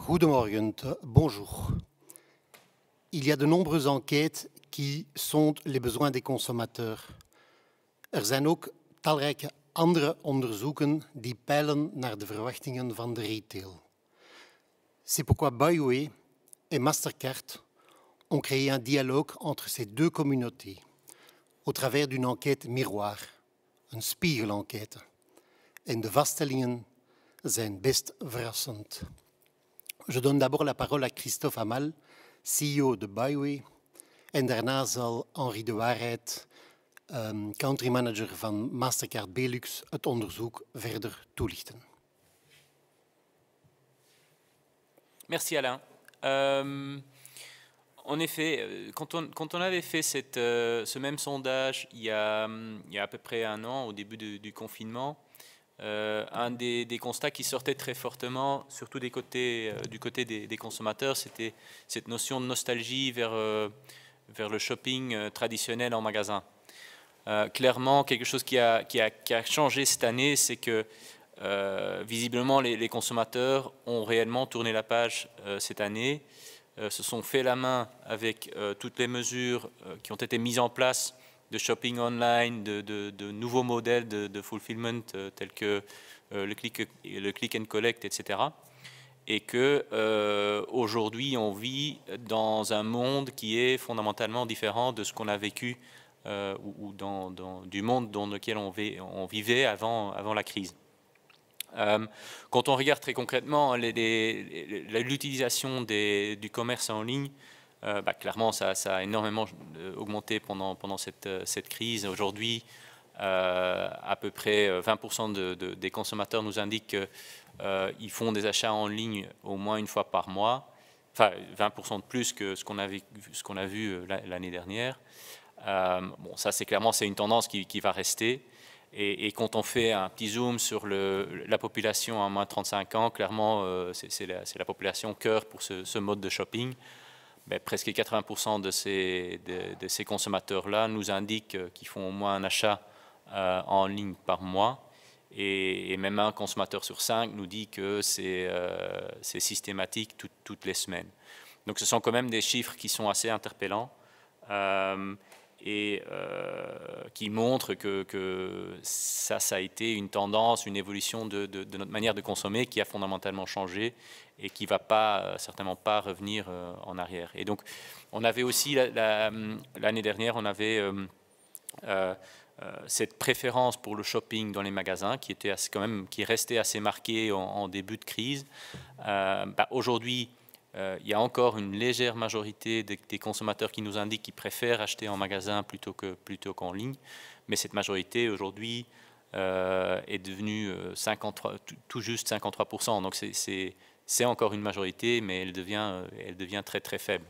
Goedemorgen, bonjour. Il y a de nombreuses enquêtes qui sondent les besoins des consommateurs. Zijn ook talrijke andere onderzoeken die peilen naar de verwachtingen van de retail. C'est pourquoi BuyWay et Mastercard ont créé un dialogue entre ces deux communautés au travers d'une enquête miroir, een spiegelenquête. En de vaststellingen zijn best verrassend. Je donne d'abord la parole à Christophe Amal, CEO de BuyWay, en daarna zal Henri de Waarheid, country manager van Mastercard Belux, het onderzoek verder toelichten. Merci Alain. En effet, quand on avait fait ce même sondage il y a à peu près un an, au début du confinement, un des constats qui sortait très fortement, surtout du côté des consommateurs, c'était cette notion de nostalgie vers le shopping traditionnel en magasin. Clairement, quelque chose qui a changé cette année, c'est que visiblement les consommateurs ont réellement tourné la page cette année, se sont fait la main avec toutes les mesures qui ont été mises en place de shopping online, de nouveaux modèles de fulfillment tels que le click and collect, etc. Et que aujourd'hui on vit dans un monde qui est fondamentalement différent de ce qu'on a vécu ou du monde dans lequel on vivait avant la crise. Quand on regarde très concrètement l'utilisation du commerce en ligne, clairement ça a énormément augmenté pendant cette crise. Aujourd'hui, à peu près 20% des consommateurs nous indiquent qu'ils font des achats en ligne au moins une fois par mois, enfin 20% de plus que ce qu'on a vu l'année dernière. Bon, ça c'est une tendance qui va rester. Et quand on fait un petit zoom sur la population à moins de 35 ans, clairement, c'est la population cœur pour ce mode de shopping. Mais presque 80% de ces consommateurs-là nous indiquent qu'ils font au moins un achat en ligne par mois. Et même un consommateur sur 5 nous dit que c'est systématique toutes les semaines. Donc ce sont quand même des chiffres qui sont assez interpellants. Et qui montre que ça a été une tendance, une évolution de notre manière de consommer qui a fondamentalement changé et qui ne va certainement pas revenir en arrière. Et donc, on avait aussi, l'année dernière, on avait cette préférence pour le shopping dans les magasins qui restait assez marquée en début de crise. Aujourd'hui, il y a encore une légère majorité des consommateurs qui nous indiquent qu'ils préfèrent acheter en magasin plutôt qu'en ligne. Mais cette majorité, aujourd'hui, est devenue tout juste 53%. Donc, c'est encore une majorité, mais elle devient très, très faible.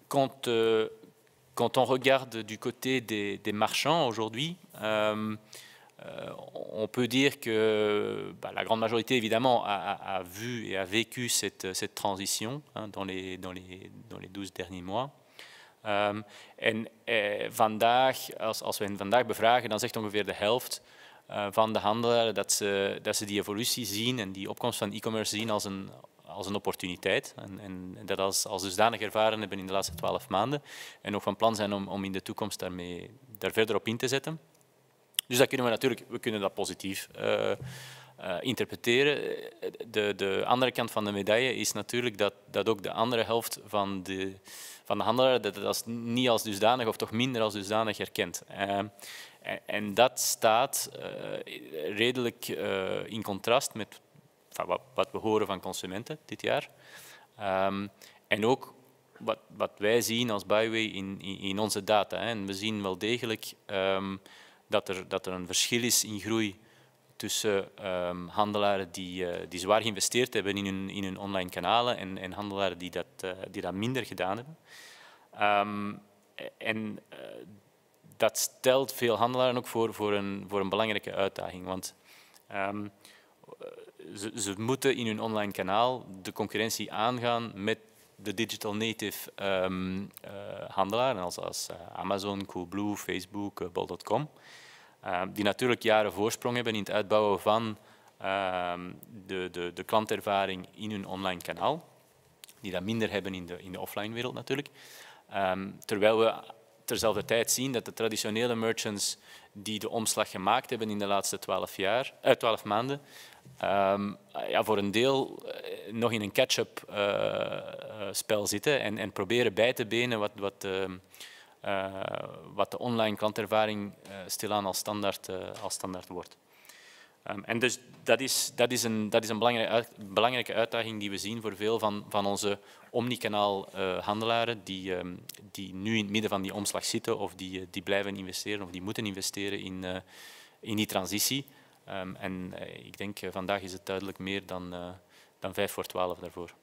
Quand on regarde du côté des marchands aujourd'hui, on peut dire que la grande majorité, évidemment, a vu et a vécu cette transition dans les 12 derniers mois. Vandaag, als we hen vandaag bevragen, dan zegt ongeveer de helft van de handelaren dat ze die evolutie zien en die opkomst van e-commerce zien als een opportuniteit. En dat als dusdanig ervaren hebben in de laatste 12 maanden. En ook van plan zijn om in de toekomst daar verder op in te zetten. Dus dat kunnen we kunnen dat positief interpreteren. De andere kant van de medaille is natuurlijk dat ook de andere helft van de handelaren dat niet als dusdanig of toch minder als dusdanig herkent. En dat staat redelijk in contrast met wat we horen van consumenten dit jaar. En ook wat wij zien als BuyWay in onze data. En we zien wel degelijk dat er een verschil is in groei tussen handelaren die zwaar geïnvesteerd hebben in hun online kanalen en handelaren die dat minder gedaan hebben. Dat stelt veel handelaren ook voor een belangrijke uitdaging. Want ze moeten in hun online kanaal de concurrentie aangaan met de digital native handelaren als Amazon, Coolblue, Facebook, Bol.com. Die natuurlijk jaren voorsprong hebben in het uitbouwen van de klantervaring in hun online kanaal, die dat minder hebben in de offline wereld natuurlijk. Terwijl we terzelfde tijd zien dat de traditionele merchants die de omslag gemaakt hebben in de laatste 12 maanden, voor een deel nog in een catch-up spel zitten en proberen bij te benen wat de online klantervaring stilaan als standaard wordt. En dus dat is een belangrijke uitdaging die we zien voor veel van onze omnikanaal handelaren die nu in het midden van die omslag zitten of die blijven investeren of die moeten investeren in die transitie. En ik denk vandaag is het duidelijk meer dan 11:55 daarvoor.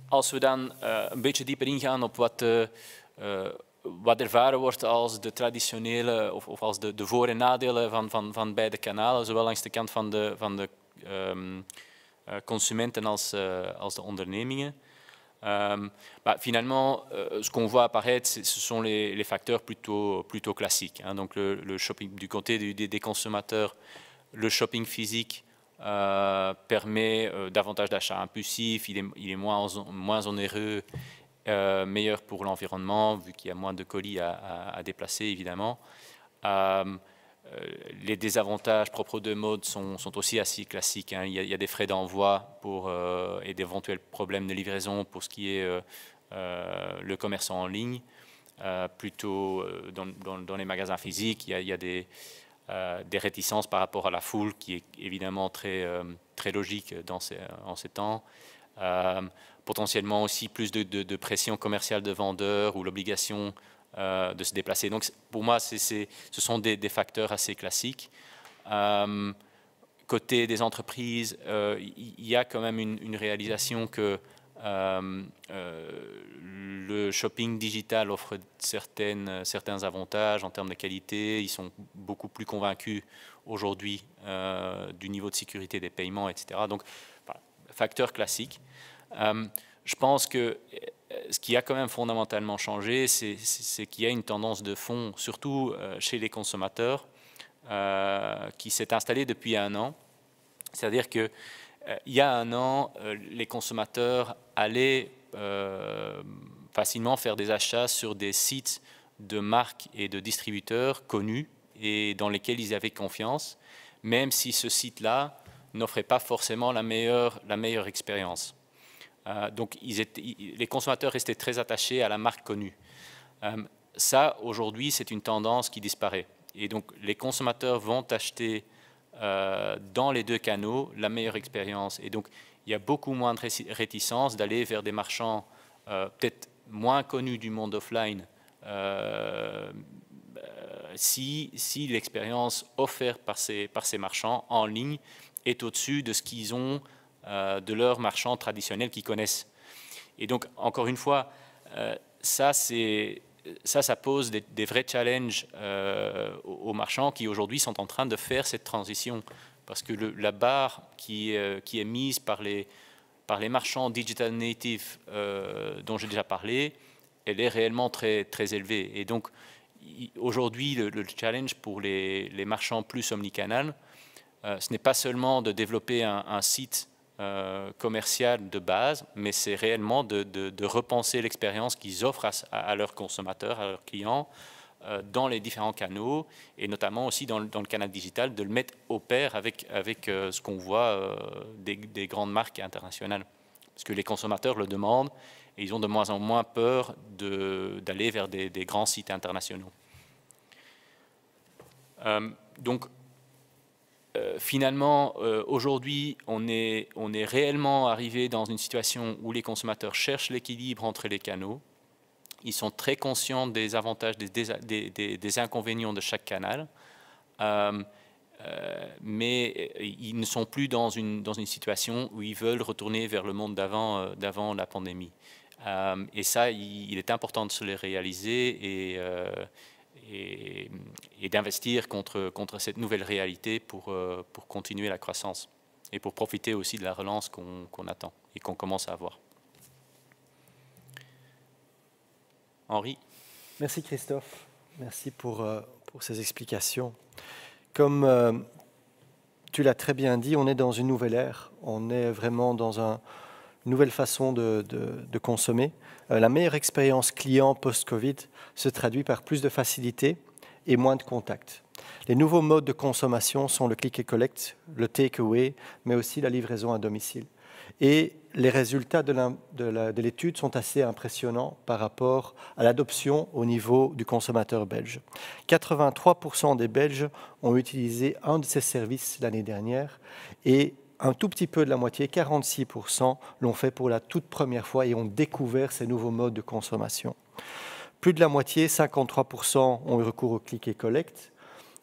Als we dan een beetje dieper ingaan op wat ervaren wordt als de traditionele of als de voor- en nadelen van beide kanalen, zowel langs de kant van de consumenten als de ondernemingen. Bah, finalement, ce qu'on voit apparaître, ce sont les facteurs plutôt classiques. Hein. Donc le shopping du côté des consommateurs, le shopping physique permet davantage d'achats impulsifs, il est moins onéreux, meilleur pour l'environnement, vu qu'il y a moins de colis à déplacer, évidemment. Les désavantages propres de mode sont aussi assez classiques. Hein. Il y a des frais d'envoi et d'éventuels problèmes de livraison pour ce qui est le commerce en ligne. Plutôt dans les magasins physiques, il y a des réticences par rapport à la foule, qui est évidemment très logique en ces temps. Potentiellement aussi plus de pression commerciale de vendeurs ou l'obligation de se déplacer. Donc pour moi, ce sont des facteurs assez classiques. Côté des entreprises, il y a quand même une réalisation que le shopping digital offre certains avantages en termes de qualité. Ils sont beaucoup plus convaincus aujourd'hui du niveau de sécurité des paiements, etc. Donc, facteur classique. Je pense que ce qui a quand même fondamentalement changé, c'est qu'il y a une tendance de fond, surtout chez les consommateurs, qui s'est installée depuis 1 an. C'est-à-dire qu'il y a 1 an, les consommateurs allaient facilement faire des achats sur des sites de marques et de distributeurs connus et dans lesquels ils avaient confiance, même si ce site-là n'offrait pas forcément la meilleure expérience. Donc les consommateurs restaient très attachés à la marque connue. Ça, aujourd'hui, c'est une tendance qui disparaît. Et donc les consommateurs vont acheter dans les 2 canaux la meilleure expérience. Et donc il y a beaucoup moins de réticence d'aller vers des marchands peut-être moins connus du monde offline si l'expérience offerte par ces marchands en ligne est au-dessus de ce qu'ils ont de leurs marchands traditionnels qu'ils connaissent. Et donc, encore une fois, ça pose des vrais challenges aux marchands qui aujourd'hui sont en train de faire cette transition. Parce que la barre qui est mise par les marchands digital native dont j'ai déjà parlé, elle est réellement très, très élevée. Et donc, aujourd'hui, le challenge pour les marchands plus omnicanal, ce n'est pas seulement de développer un site commercial de base, mais c'est réellement de repenser l'expérience qu'ils offrent à leurs consommateurs, à leurs clients, dans les différents canaux, et notamment aussi dans le canal digital, de le mettre au pair avec ce qu'on voit des grandes marques internationales. Parce que les consommateurs le demandent, et ils ont de moins en moins peur d'aller vers des grands sites internationaux. Donc, finalement, aujourd'hui, on est réellement arrivé dans une situation où les consommateurs cherchent l'équilibre entre les canaux. Ils sont très conscients des avantages, des inconvénients de chaque canal, mais ils ne sont plus dans une situation où ils veulent retourner vers le monde d'avant la pandémie. Et ça, il est important de se le réaliser et d'investir contre cette nouvelle réalité pour continuer la croissance et pour profiter aussi de la relance qu'on attend et qu'on commence à avoir. Henri. Merci Christophe, merci pour ces explications. Comme tu l'as très bien dit, on est dans une nouvelle ère. On est vraiment dans une nouvelle façon de consommer. La meilleure expérience client post-Covid se traduit par plus de facilité et moins de contact. Les nouveaux modes de consommation sont le click and collect, le take-away, mais aussi la livraison à domicile. Et les résultats de l'étude sont assez impressionnants par rapport à l'adoption au niveau du consommateur belge. 83% des Belges ont utilisé un de ces services l'année dernière et un tout petit peu de la moitié, 46%, l'ont fait pour la toute première fois et ont découvert ces nouveaux modes de consommation. Plus de la moitié, 53%, ont eu recours au click and collect.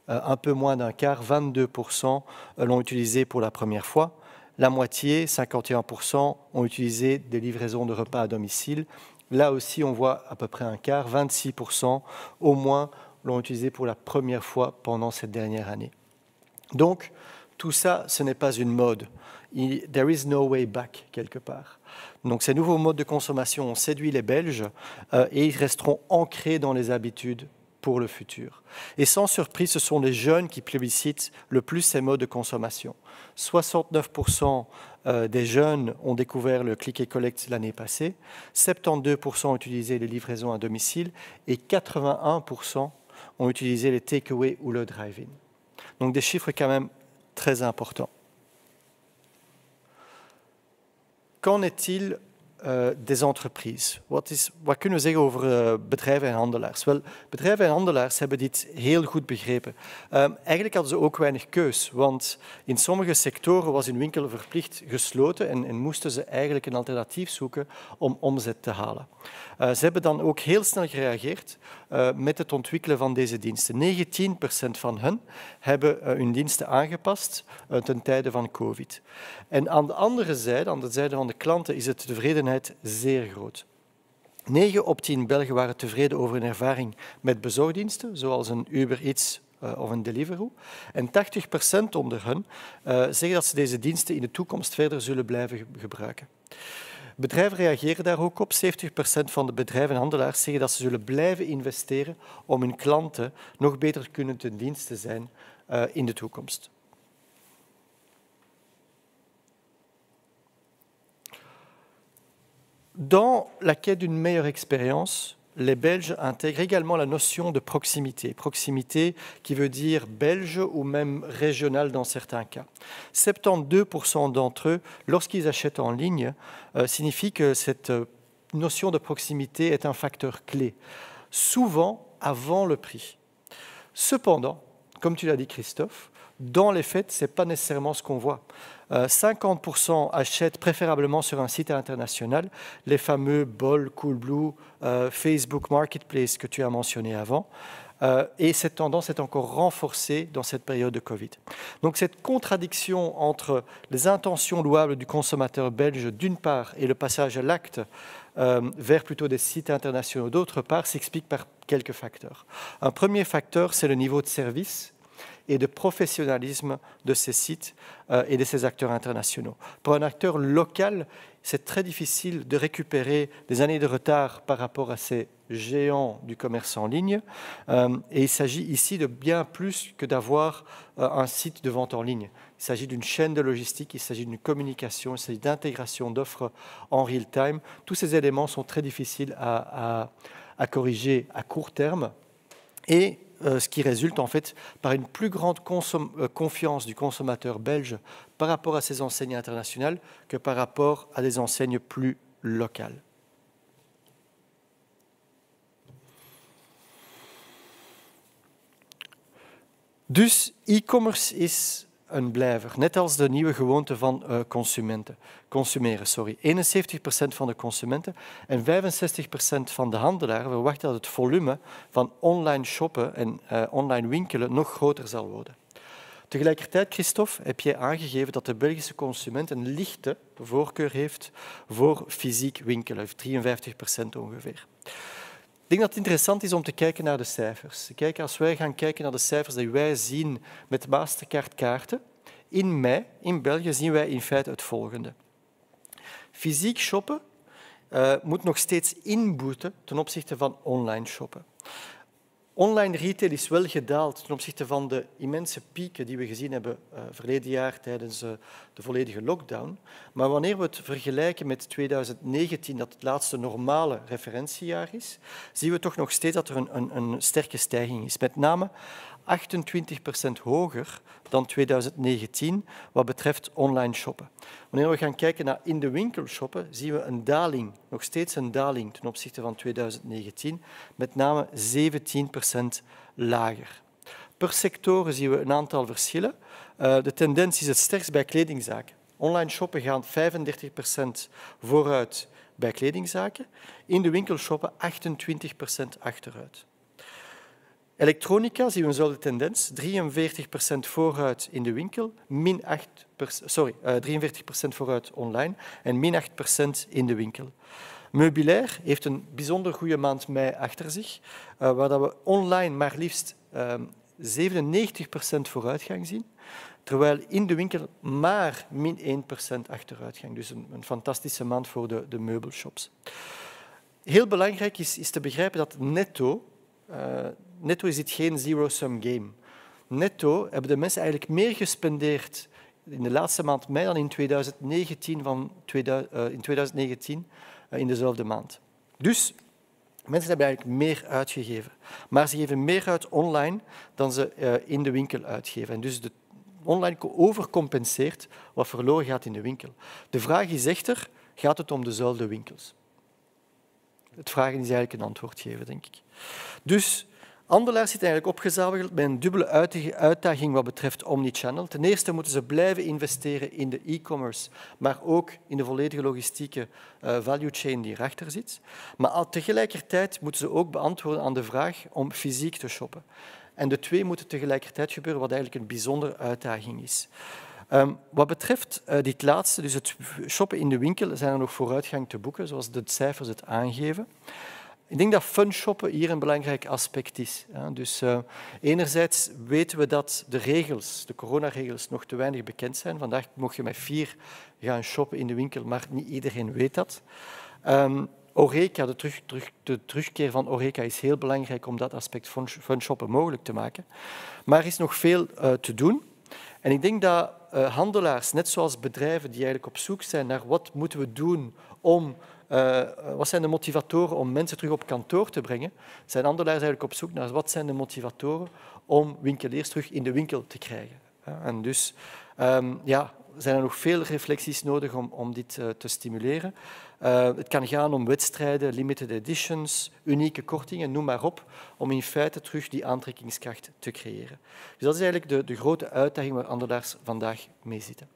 Un peu moins d'un quart, 22%, l'ont utilisé pour la première fois. La moitié, 51%, ont utilisé des livraisons de repas à domicile. Là aussi, on voit à peu près un quart, 26%, au moins, l'ont utilisé pour la première fois pendant cette dernière année. Donc, tout ça, ce n'est pas une mode. There is no way back, quelque part. Donc, ces nouveaux modes de consommation ont séduit les Belges et ils resteront ancrés dans les habitudes pour le futur. Et sans surprise, ce sont les jeunes qui plébiscitent le plus ces modes de consommation. 69% des jeunes ont découvert le click and collect l'année passée, 72% ont utilisé les livraisons à domicile et 81% ont utilisé les take-away ou le drive-in. Donc des chiffres quand même très importants. Qu'en est-il des entreprises? Wat kunnen we zeggen over bedrijven en handelaars? Wel, bedrijven en handelaars hebben dit heel goed begrepen. Eigenlijk hadden ze ook weinig keus, want in sommige sectoren was hun winkel verplicht gesloten en moesten ze eigenlijk een alternatief zoeken om omzet te halen. Ze hebben dan ook heel snel gereageerd met het ontwikkelen van deze diensten. 19% van hen hebben hun diensten aangepast ten tijde van COVID. En aan de andere zijde, aan de zijde van de klanten, is het tevredenheid zeer groot. 9 op 10 Belgen waren tevreden over hun ervaring met bezorgdiensten, zoals een Uber Eats of een Deliveroo. En 80% onder hen zeggen dat ze deze diensten in de toekomst verder zullen blijven gebruiken. Bedrijven reageren daar ook op. 70% van de bedrijven en handelaars zeggen dat ze zullen blijven investeren om hun klanten nog beter kunnen ten dienste zijn in de toekomst. Dans la quête d'une meilleure expérience, les Belges intègrent également la notion de proximité. Proximité qui veut dire belge ou même régional dans certains cas. 72% d'entre eux, lorsqu'ils achètent en ligne, signifie que cette notion de proximité est un facteur clé, souvent avant le prix. Cependant, comme tu l'as dit Christophe, dans les faits, ce n'est pas nécessairement ce qu'on voit. 50% achètent préférablement sur un site international, les fameux Bol, Coolblue, Facebook Marketplace que tu as mentionné avant. Et cette tendance est encore renforcée dans cette période de Covid. Donc cette contradiction entre les intentions louables du consommateur belge d'une part et le passage à l'acte vers plutôt des sites internationaux d'autre part s'explique par quelques facteurs. Un premier facteur, c'est le niveau de service et de professionnalisme de ces sites et de ces acteurs internationaux. Pour un acteur local, c'est très difficile de récupérer des années de retard par rapport à ces géants du commerce en ligne. Et il s'agit ici de bien plus que d'avoir un site de vente en ligne. Il s'agit d'une chaîne de logistique, il s'agit d'une communication, il s'agit d'intégration d'offres en real-time. Tous ces éléments sont très difficiles à corriger à court terme. Et ce qui résulte en fait par une plus grande confiance du consommateur belge par rapport à ces enseignes internationales que par rapport à des enseignes plus locales. Dus e-commerce is een blijver, net als de nieuwe gewoonte van consumeren. 71% van de consumenten en 65% van de handelaren verwachten dat het volume van online shoppen en online winkelen nog groter zal worden. Tegelijkertijd, Christophe, heb jij aangegeven dat de Belgische consument een lichte voorkeur heeft voor fysiek winkelen, 53% ongeveer. Ik denk dat het interessant is om te kijken naar de cijfers. Als wij gaan kijken naar de cijfers die wij zien met Mastercard-kaarten, in mei in België zien wij in feite het volgende. Fysiek shoppen moet nog steeds inboeten ten opzichte van online shoppen. Online retail is wel gedaald ten opzichte van de immense pieken die we gezien hebben verleden jaar tijdens de volledige lockdown. Maar wanneer we het vergelijken met 2019, dat het laatste normale referentiejaar is, zien we toch nog steeds dat er een sterke stijging is. Met name 28% hoger dan 2019 wat betreft online shoppen. Wanneer we gaan kijken naar in de winkel shoppen, zien we een daling, nog steeds een daling ten opzichte van 2019, met name 17% lager. Per sectoren zien we een aantal verschillen. De tendens is het sterkst bij kledingzaken. Online shoppen gaan 35% vooruit bij kledingzaken. In de winkel shoppen 28% achteruit. Elektronica zien we eenzelfde tendens, 43% vooruit in de winkel, 43% vooruit online en min 8% in de winkel. Meubilair heeft een bijzonder goede maand mei achter zich, waar we online maar liefst 97% vooruitgang zien, terwijl in de winkel maar min 1% achteruitgang. Dus een fantastische maand voor de meubelshops. Heel belangrijk is te begrijpen dat netto is dit geen zero-sum game. Netto hebben de mensen eigenlijk meer gespendeerd in de laatste maand mei dan in 2019 in dezelfde maand. Dus mensen hebben eigenlijk meer uitgegeven. Maar ze geven meer uit online dan ze in de winkel uitgeven. En dus de online overcompenseert wat verloren gaat in de winkel. De vraag is echter, gaat het om dezelfde winkels? Het vragen is eigenlijk een antwoord geven, denk ik. Dus handelaars zitten eigenlijk opgezadeld met een dubbele uitdaging wat betreft omnichannel. Ten eerste moeten ze blijven investeren in de e-commerce, maar ook in de volledige logistieke value chain die erachter zit. Maar tegelijkertijd moeten ze ook beantwoorden aan de vraag om fysiek te shoppen. En de twee moeten tegelijkertijd gebeuren, wat eigenlijk een bijzondere uitdaging is. Wat betreft dit laatste, dus het shoppen in de winkel, zijn er nog vooruitgang te boeken, zoals de cijfers het aangeven. Ik denk dat fun shoppen hier een belangrijk aspect is. Dus enerzijds weten we dat de regels, de coronaregels, nog te weinig bekend zijn. Vandaag mocht je met 4 gaan shoppen in de winkel, maar niet iedereen weet dat. Horeca, de terugkeer van horeca is heel belangrijk om dat aspect fun shoppen mogelijk te maken. Maar er is nog veel te doen. En ik denk dat handelaars, net zoals bedrijven die eigenlijk op zoek zijn naar wat moeten we doen om wat zijn de motivatoren om mensen terug op kantoor te brengen, zijn handelaars eigenlijk op zoek naar wat zijn de motivatoren om winkeliers terug in de winkel te krijgen. En dus zijn er nog veel reflecties nodig om dit te stimuleren. Het kan gaan om wedstrijden, limited editions, unieke kortingen, noem maar op, om in feite terug die aantrekkingskracht te creëren. Dus dat is eigenlijk de grote uitdaging waar handelaars vandaag mee zitten.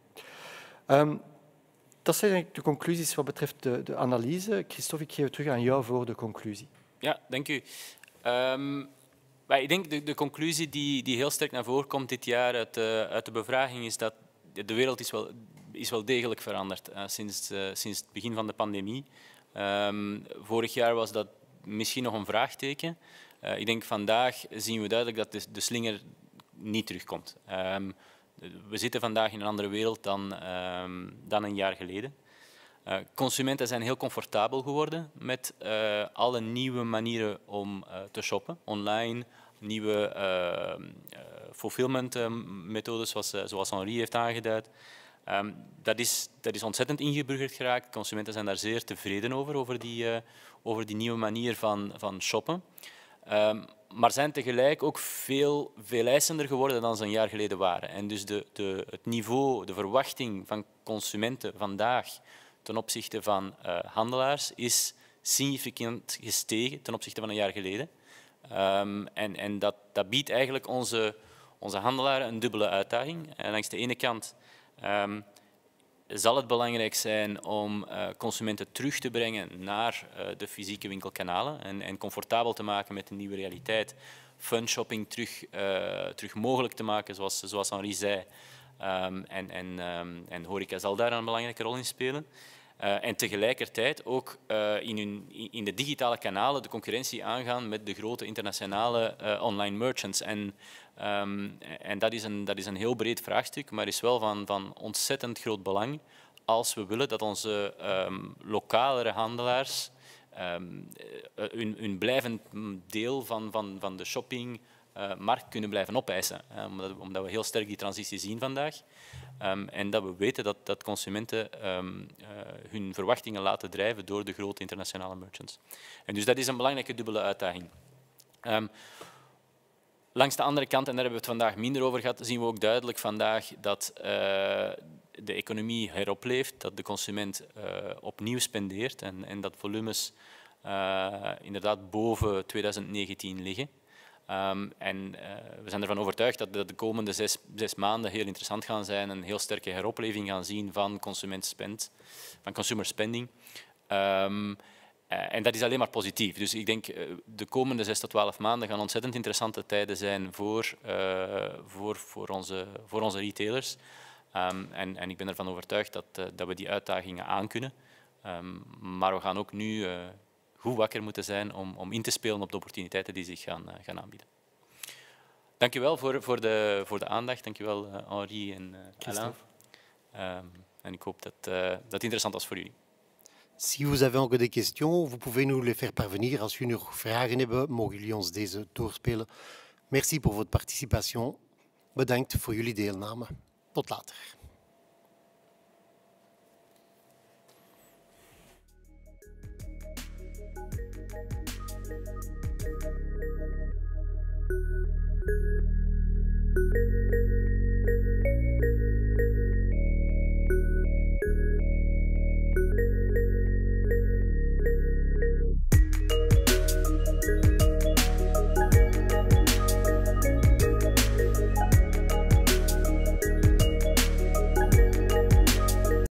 Dat zijn eigenlijk de conclusies wat betreft de analyse. Christophe, ik geef het terug aan jou voor de conclusie. Ja, dank u. Ik denk de conclusie die heel sterk naar voren komt dit jaar uit de bevraging is dat de wereld is wel degelijk veranderd sinds het begin van de pandemie. Vorig jaar was dat misschien nog een vraagteken. Ik denk vandaag zien we duidelijk dat de slinger niet terugkomt. We zitten vandaag in een andere wereld dan een jaar geleden. Consumenten zijn heel comfortabel geworden met alle nieuwe manieren om te shoppen. Online, nieuwe fulfillment-methodes, zoals Henri heeft aangeduid. Dat is ontzettend ingeburgerd geraakt. Consumenten zijn daar zeer tevreden over die nieuwe manier van shoppen. Maar zijn tegelijk ook veel eisender geworden dan ze een jaar geleden waren. En dus het niveau, de verwachting van consumenten vandaag ten opzichte van handelaars is significant gestegen ten opzichte van een jaar geleden. En dat biedt eigenlijk onze handelaren een dubbele uitdaging. En langs de ene kant zal het belangrijk zijn om consumenten terug te brengen naar de fysieke winkelkanalen en comfortabel te maken met de nieuwe realiteit. Fun shopping terug mogelijk te maken, zoals Henri zei. En horeca zal daar een belangrijke rol in spelen. En tegelijkertijd ook in de digitale kanalen de concurrentie aangaan met de grote internationale online merchants. En dat is een heel breed vraagstuk, maar is wel van ontzettend groot belang als we willen dat onze lokalere handelaars een blijvend deel van de shoppingmarkt kunnen blijven opeisen. Omdat we heel sterk die transitie zien vandaag. En dat we weten dat consumenten hun verwachtingen laten drijven door de grote internationale merchants. En dus dat is een belangrijke dubbele uitdaging. Langs de andere kant, en daar hebben we het vandaag minder over gehad, zien we ook duidelijk vandaag dat de economie heropleeft, dat de consument opnieuw spendeert en dat volumes inderdaad boven 2019 liggen. We zijn ervan overtuigd dat de komende zes maanden heel interessant gaan zijn en een heel sterke heropleving gaan zien van consumer spending. En dat is alleen maar positief. Dus ik denk de komende 6 tot 12 maanden gaan ontzettend interessante tijden zijn voor onze retailers. En ik ben ervan overtuigd dat we die uitdagingen aankunnen. Maar we gaan ook nu goed wakker moeten zijn om in te spelen op de opportuniteiten die zich gaan aanbieden. Dank u wel voor de aandacht. Dank u wel Henri en Alain. En ik hoop dat het interessant was voor jullie. Si vous avez encore des questions, vous pouvez nous les faire parvenir. Als jullie nog vragen hebben, mogen jullie ons deze doorspelen. Merci pour votre participation. Bedankt voor jullie deelname. Tot later.